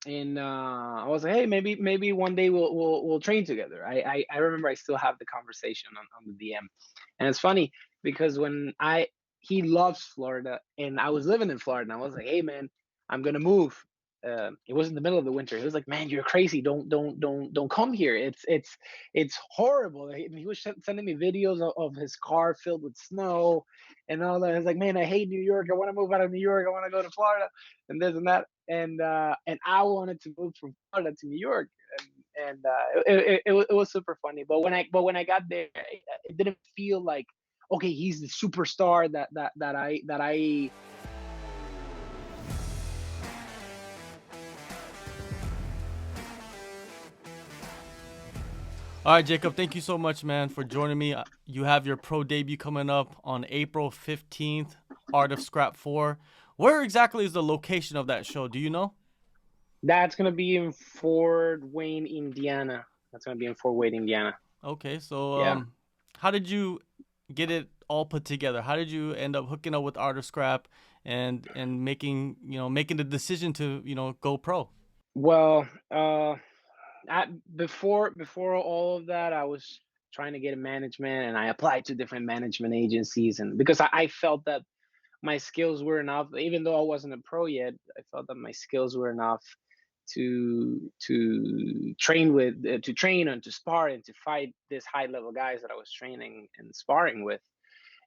and I was like, hey, maybe one day we'll train together. I remember I still have the conversation on the DM, and it's funny because when I he loves Florida, and I was living in Florida, and I was like, hey man, I'm gonna move. It was in the middle of the winter. He was like, man, you're crazy. Don't come here. It's horrible. And he was sending me videos of his car filled with snow and all that. I was like, man, I hate New York. I want to move out of New York. I want to go to Florida and this and that. And I wanted to move from Florida to New York, and it was super funny. But when I got there, it didn't feel like, okay, he's the superstar that I. All right, Jacob, thank you so much, man, for joining me. You have your pro debut coming up on April 15th, Art of Scrap 4. Where exactly is the location of that show? Do you know? That's gonna be in Fort Wayne, Indiana. That's gonna be in Fort Wayne, Indiana. Okay, so Yeah. how did you get it all put together? How did you end up hooking up with Art of Scrap and making the decision to go pro? Well, before all of that, I was trying to get a management, and I applied to different management agencies, and because I felt that my skills were enough, even though I wasn't a pro yet, I felt that my skills were enough to train and to spar and to fight this high level guys that I was training and sparring with.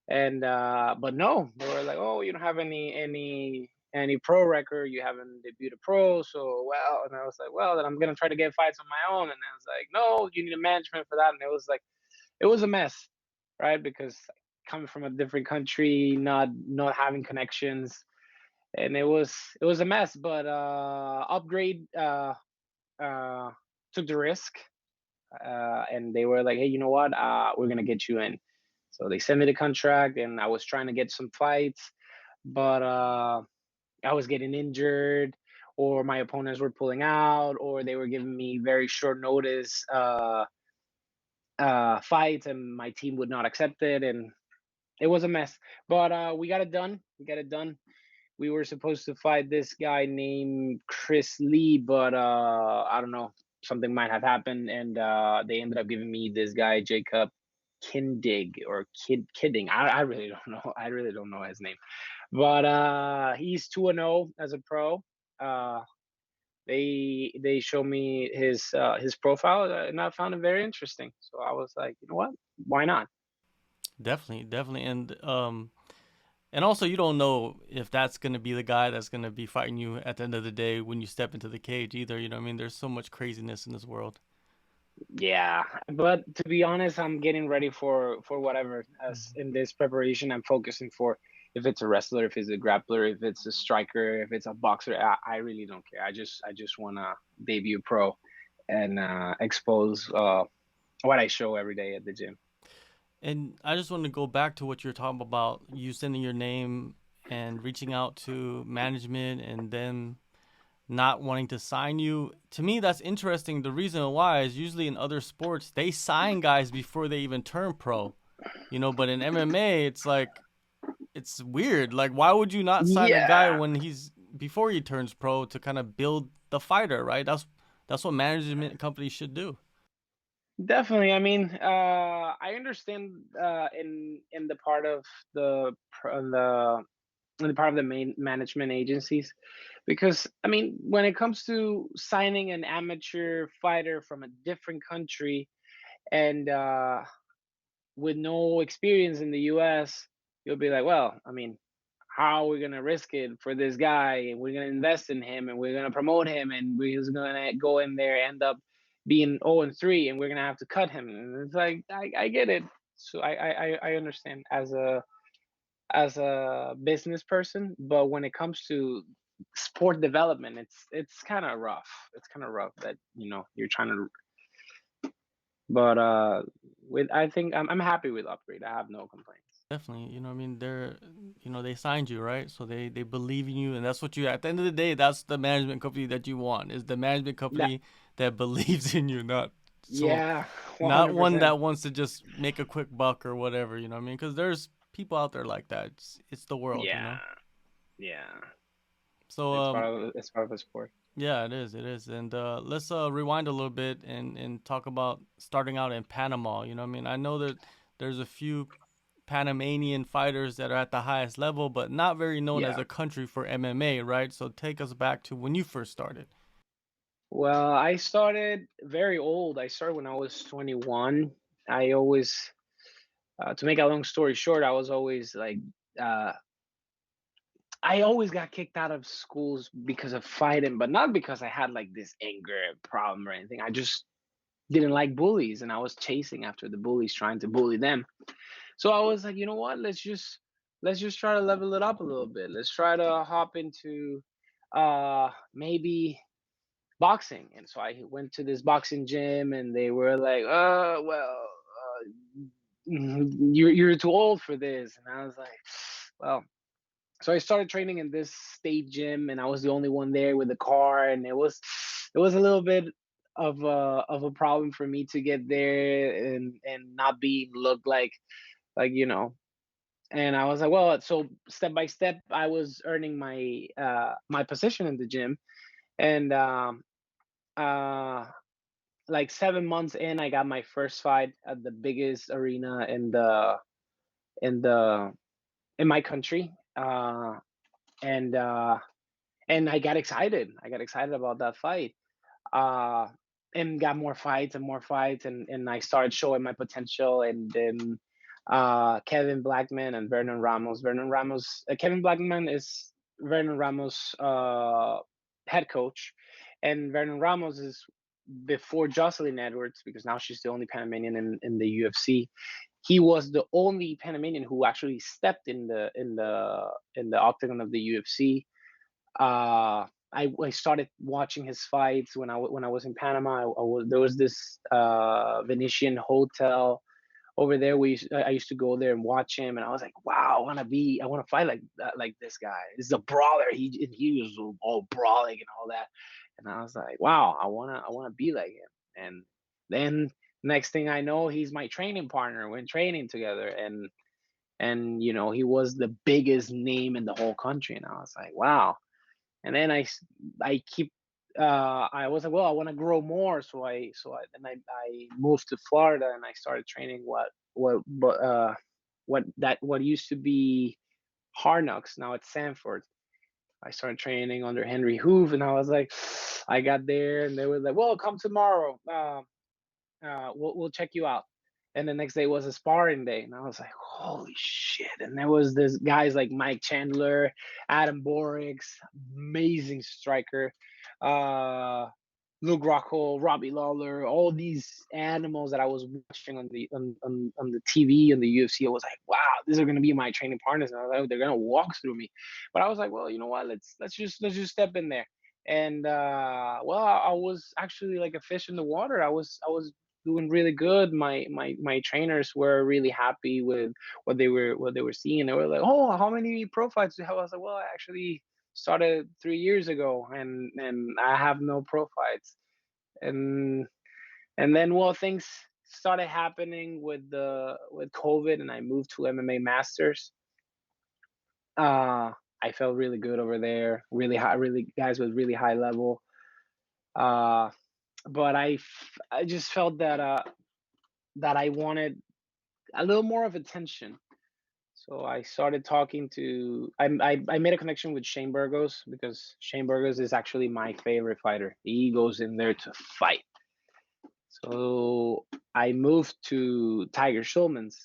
And but no, they were like, oh, you don't have any pro record, you haven't debuted a pro, so well. And I was like, well, then I'm gonna try to get fights on my own. And I was like, no, you need a management for that. And it was like, it was a mess, right? Because coming from a different country, not having connections, and it was a mess. But Upgrade uh took the risk, and they were like, hey, you know what, we're gonna get you in. So they sent me the contract, and I was trying to get some fights, but I was getting injured, or my opponents were pulling out, or they were giving me very short notice fights, and my team would not accept it, and it was a mess. But we got it done. We got it done. We were supposed to fight this guy named Chris Lee, but I don't know. Something might have happened, and they ended up giving me this guy Jacob Kindig or Kidding. I really don't know. I really don't know his name, but he's 2-0 as a pro. Uh, they showed me his profile, and I found it very interesting. So I was like, you know what? Why not? Definitely, definitely, and also you don't know if that's gonna be the guy that's gonna be fighting you at the end of the day when you step into the cage either. You know what I mean? There's so much craziness in this world. Yeah, but to be honest, I'm getting ready for whatever. As in this preparation, I'm focusing for, if it's a wrestler, if it's a grappler, if it's a striker, if it's a boxer. I really don't care. I just wanna debut pro and expose what I show every day at the gym. And I just want to go back to what you're talking about, you sending your name and reaching out to management and then not wanting to sign you. To me, that's interesting. The reason why is usually in other sports, they sign guys before they even turn pro, but in MMA, it's like, it's weird. Like, why would you not sign a guy Yeah, when before he turns pro to kind of build the fighter, right? That's what management companies should do. definitely. I mean, I understand in the part of the in the part of the main management agencies, because I mean, when it comes to signing an amateur fighter from a different country, and with no experience in the US, you'll be like, well, I mean, how are we gonna risk it for this guy? And we're gonna invest in him, and we're gonna promote him, and we're just gonna go in there, end up being 0-3, and we're gonna have to cut him. And it's like, I get it. So I understand as a business person, but when it comes to sport development, it's kind of rough. It's kind of rough that you're trying to. But with I think I'm happy with Upgrade. I have no complaints. Definitely, I mean, they signed you, right? So they believe in you, and that's what you. At the end of the day, that's the management company that you want. Is the management That company that believes in you, Yeah, not one 100%. that wants to just make a quick buck or whatever. You know what I mean? Because there's people out there like that. It's the world. Yeah, yeah. So It's part of the sport. Yeah, it is. It is. And let's rewind a little bit and talk about starting out in Panama. You know what I mean? I know that there's a few Panamanian fighters that are at the highest level, but not very known as Yeah. a country for MMA, right? So take us back to when you first started. Well, I started very old. I started when I was 21. I always, to make a long story short, I was always like, uh, I always got kicked out of schools because of fighting, but not because I had like this anger problem or anything. I just didn't like bullies, and I was chasing after the bullies, trying to bully them. So I was like, you know what? Let's just try to level it up a little bit. Let's try to hop into maybe boxing. And so I went to this boxing gym, and they were like, well, you're too old for this. And I was like, well, so I started training in this state gym, and I was the only one there with a car, and it was a little bit of a problem for me to get there and not be looked like and I was like, well, so step by step I was earning my position in the gym. And uh like 7 months in, I got my first fight at the biggest arena in the in my country. And and I got excited. I got excited about that fight. Uh, and got more fights and more fights, and I started showing my potential. And then Kevin Blackman and Vernon Ramos. Kevin Blackman is Vernon Ramos' head coach, and Vernon Ramos is before Jocelyn Edwards, because now she's the only Panamanian in the UFC. He was the only Panamanian who actually stepped in the octagon of the UFC. I started watching his fights when I was in Panama. There was this Venetian hotel over there. I used to go there and watch him, and I was like, wow, I want to fight like that, like this guy. This is a brawler. He was all brawling and all that, and I was like, wow, I wanna be like him. And then next thing I know, he's my training partner. We're training together, and he was the biggest name in the whole country, and I was like, wow. And then I keep I was like, well, I want to grow more. So I moved to Florida, and I started training what used to be Hard Knocks. Now it's Sanford. I started training under Henry Hoof, and I was like, I got there, and they were like, well, come tomorrow. We'll check you out. And the next day was a sparring day, and I was like, holy shit. And there was this guys like Mike Chandler, Adam Borix, amazing striker, uh Luke Rockhold, Robbie Lawler, all these animals that I was watching on the TV and the UFC. I was like, wow, these are gonna be my training partners, and I was like, they're gonna walk through me. But I was like, well, you know what? Let's just step in there. And well, I was actually like a fish in the water. I was doing really good. My trainers were really happy with what they were seeing. They were like, "Oh, how many pro fights do you have?" I was like, "Well, I actually started 3 years ago, and I have no pro fights." And and then, well, things started happening with COVID, and I moved to MMA Masters. Uh, I felt really good over there. Really high, really guys with really high level. Uh, but I just felt that I wanted a little more of attention. So I started talking to I made a connection with Shane Burgos, because Shane Burgos is actually my favorite fighter. He goes in there to fight. So I moved to Tiger Schulman's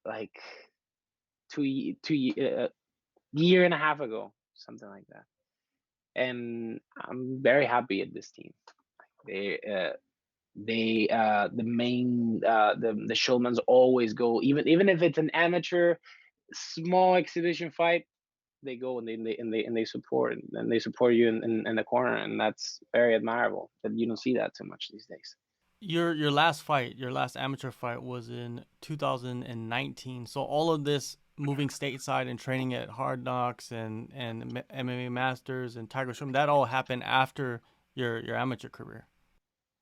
like year and a half ago, something like that. And I'm very happy at this team. They the main the Schulmans always go, even if it's an amateur small exhibition fight. They go, and they support you in the corner, and that's very admirable. That you don't see that too much these days. Your last fight, your last amateur fight was in 2019. So all of this moving stateside and training at Hard Knocks and MMA Masters and Tiger Swim, that all happened after your amateur career.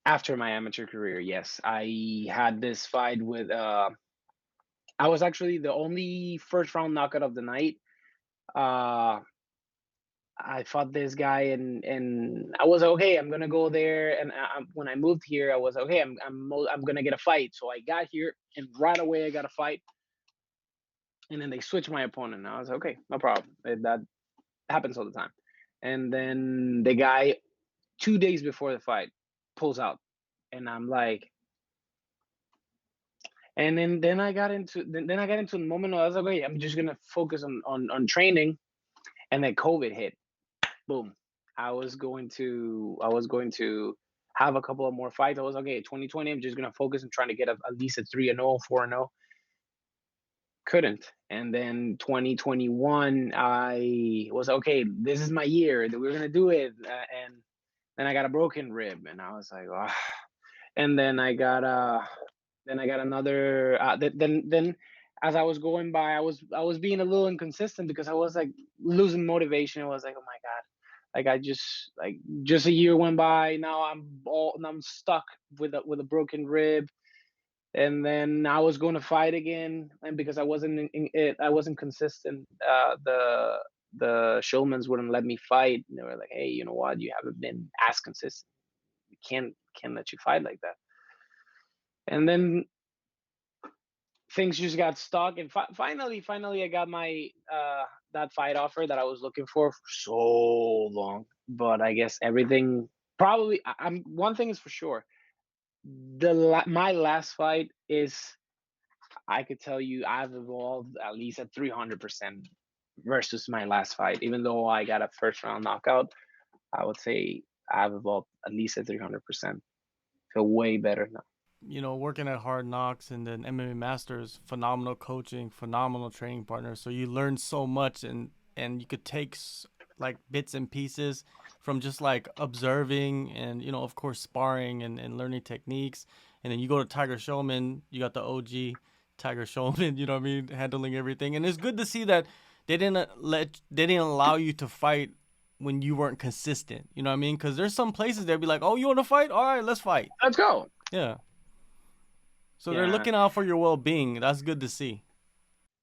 After my amateur career, yes, I had this fight with. I was actually the only first round knockout of the night. Uh, I fought this guy, and I was okay. I'm gonna go there, and when I moved here, I was okay. I'm gonna get a fight. So I got here, and right away I got a fight, and then they switched my opponent. And I was okay, no problem. That happens all the time. And then the guy 2 days before the fight pulls out, and I'm like, and then I got into the moment where I was like, okay, I'm just gonna focus on training, and then COVID hit. Boom. I was going to have a couple of more fights. I was okay. 2020. I'm just gonna focus on trying to get at least a 3-0, 4-0. Couldn't. And then 2021, I was okay. This is my year that we're gonna do it. And then I got a broken rib, and I was like, oh. And then I got another. Then as I was going by, I was being a little inconsistent because I was like losing motivation. I was like, oh my god, like I just a year went by. Now I'm stuck with a broken rib. And then I was going to fight again, and because I wasn't in it, I wasn't consistent. The showmans wouldn't let me fight. And they were like, "Hey, you know what? You haven't been as consistent. We can't let you fight like that." And then things just got stuck, and finally, I got my that fight offer that I was looking for so long. But I guess everything probably. I'm one thing is for sure. My last fight is, I could tell you I've evolved at least at 300% versus my last fight. Even though I got a first round knockout, I would say I've evolved at least at 300%. Feel way better now. Working at Hard Knocks and then MMA Masters, phenomenal coaching, phenomenal training partners. So you learn so much, and you could take like bits and pieces from just like observing and of course sparring and learning techniques. And then you go to Tiger Showman, you got the OG Tiger Showman, you know what I mean, handling everything. And it's good to see that they didn't allow you to fight when you weren't consistent. You know what I mean? Because there's some places they'd be like, "Oh, you want to fight? All right, let's fight." Let's go. Yeah. So they're Yeah. looking out for your well-being. That's good to see.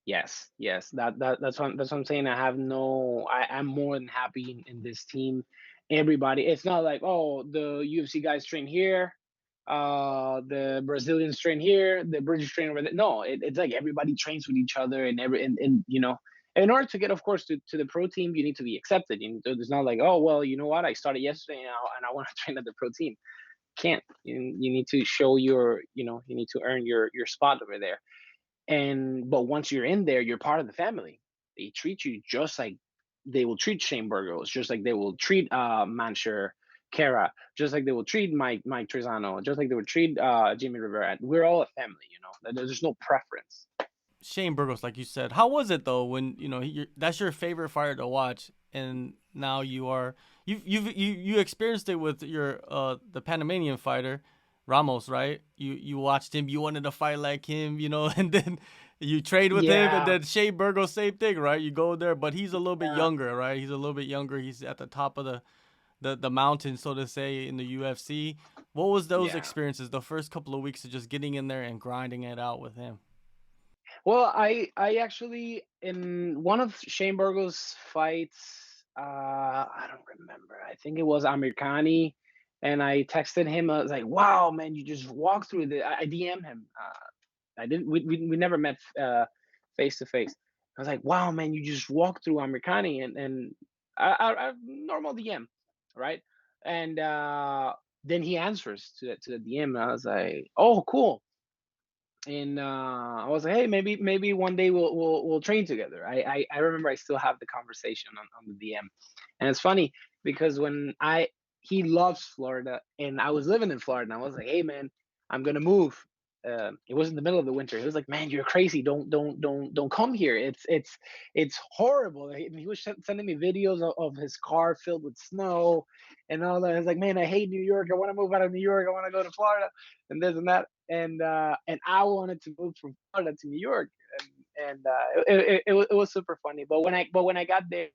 Yes. That's what I'm saying. I'm more than happy in this team. Everybody. It's not like, oh, the UFC guys train here, the Brazilians train here, the British train over there. No, it's like everybody trains with each other, and in order to get, of course, to the pro team, you need to be accepted. It's not like, oh well, you know what, I started yesterday now and I want to train at the pro team. Can't. You need to show you need to earn your spot over there. But once you're in there, you're part of the family. They treat you just like they will treat Shane Burgos, just like they will treat Mancher Kara, just like they will treat Mike Trizano, just like they would treat Jimmy Rivera. We're all a family. There's no preference. Shane Burgos, like you said, how was it though when that's your favorite fighter to watch, and now you experienced it with your the Panamanian fighter Ramos, right? You watched him, you wanted to fight like him, and then you trade with him, and Yeah, then Shane Burgos, same thing, right? You go there, but he's a little bit yeah, younger, right? He's a little bit younger. He's at the top of the mountain, so to say, in the UFC. What was those yeah. experiences? The first couple of weeks of just getting in there and grinding it out with him. Well, I actually, in one of Shane Burgos' fights, I don't remember. I think it was Americani, and I texted him. I was like, "Wow, man, you just walked through the." I DM him. I didn't. We never met face to face. I was like, "Wow, man, you just walked through Americani," and I normal DM, right? And then he answers to the DM. And I was like, "Oh, cool." And I was like, "Hey, maybe one day we'll train together." I remember I still have the conversation on the DM, and it's funny because when I he loves Florida, and I was living in Florida, and I was like, "Hey, man, I'm gonna move." It was in the middle of the winter. He was like, "Man, you're crazy. Don't come here. It's horrible." He was sending me videos of his car filled with snow and all that. I was like, "Man, I hate New York. I want to move out of New York. I want to go to Florida and this and that." And I wanted to move from Florida to New York, and it was super funny. But when I got there,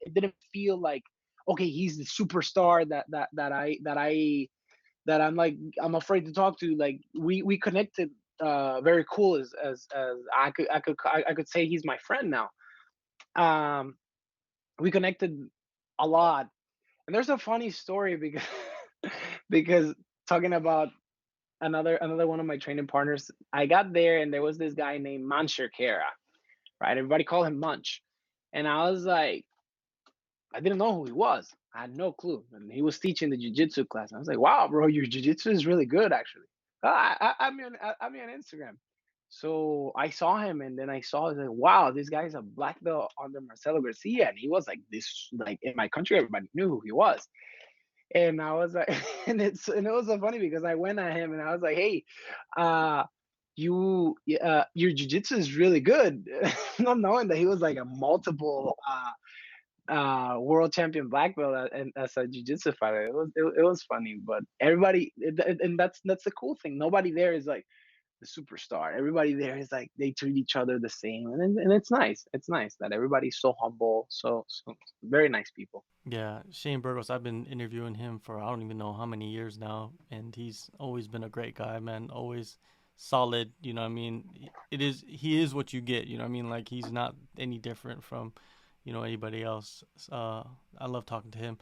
it didn't feel like, okay, he's the superstar that I'm afraid to talk to. Like we connected very cool, as I could say he's my friend now. Um, we connected a lot. And there's a funny story because because talking about another one of my training partners, I got there and there was this guy named Mancher Kara, right? Everybody called him Munch. And I was like, I didn't know who he was. I had no clue. And he was teaching the jiu-jitsu class. I was like, wow, bro, your jiu-jitsu is really good, actually. I'm on Instagram. So I saw him, and then I saw, I was like, wow, this guy's a black belt under Marcelo Garcia. And he was like this, like in my country, everybody knew who he was. And I was like, and it was so funny because I went at him and I was like, hey, uh, your jiu-jitsu is really good. Not knowing that he was like a multiple world champion black belt and as a jiu-jitsu fighter. It was funny, but everybody, and that's the cool thing. Nobody there is like the superstar. Everybody there is like they treat each other the same, and it's nice. It's nice that everybody's so humble, so very nice people. Yeah, Shane Burgos, I've been interviewing him for I don't even know how many years now, and he's always been a great guy, man. Always solid, you know what I mean? He is what you get, you know what I mean? Like he's not any different from, anybody else. I love talking to him.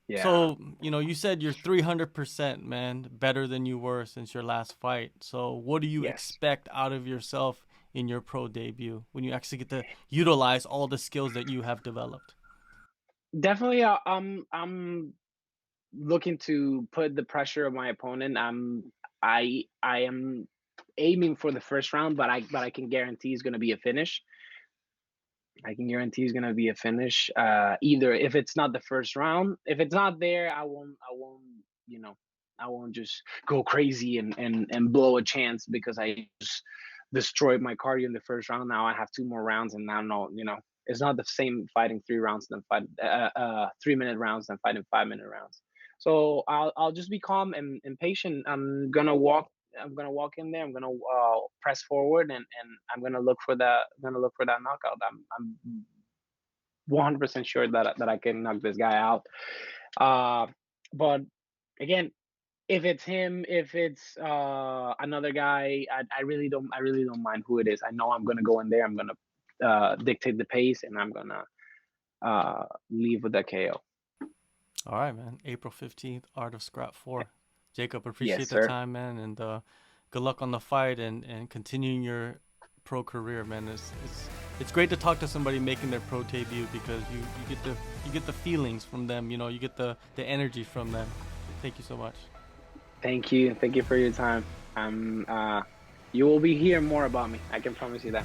Yeah. So, you said you're 300%, man, better than you were since your last fight. So, what do you Yes. expect out of yourself in your pro debut when you actually get to utilize all the skills that you have developed? Definitely, I'm looking to put the pressure on my opponent. I am aiming for the first round, but I can guarantee it's going to be a finish. I can guarantee it's going to be a finish. Either if it's not the first round, if it's not there, I won't, you know, I won't just go crazy and blow a chance because I just destroyed my cardio in the first round. Now I have two more rounds, and now no, it's not the same fighting 3 rounds than fight 3 minute rounds than fighting 5 minute rounds. So I'll just be calm and patient. I'm gonna walk in there. I'm gonna press forward, and I'm gonna look for that knockout. I'm 100% sure that I can knock this guy out. Uh, but again, if it's him, if it's another guy, I really don't mind who it is. I know I'm gonna go in there. I'm gonna dictate the pace, and I'm gonna leave with a KO. All right, man. April 15th, Art of Scrap 4. Jacob, Yes, appreciate the sir. time, man, and good luck on the fight and continuing your pro career, man. It's great to talk to somebody making their pro debut because you get the feelings from them, you get the energy from them. Thank you so much. Thank you. Thank you for your time. You will be hearing more about me. I can promise you that.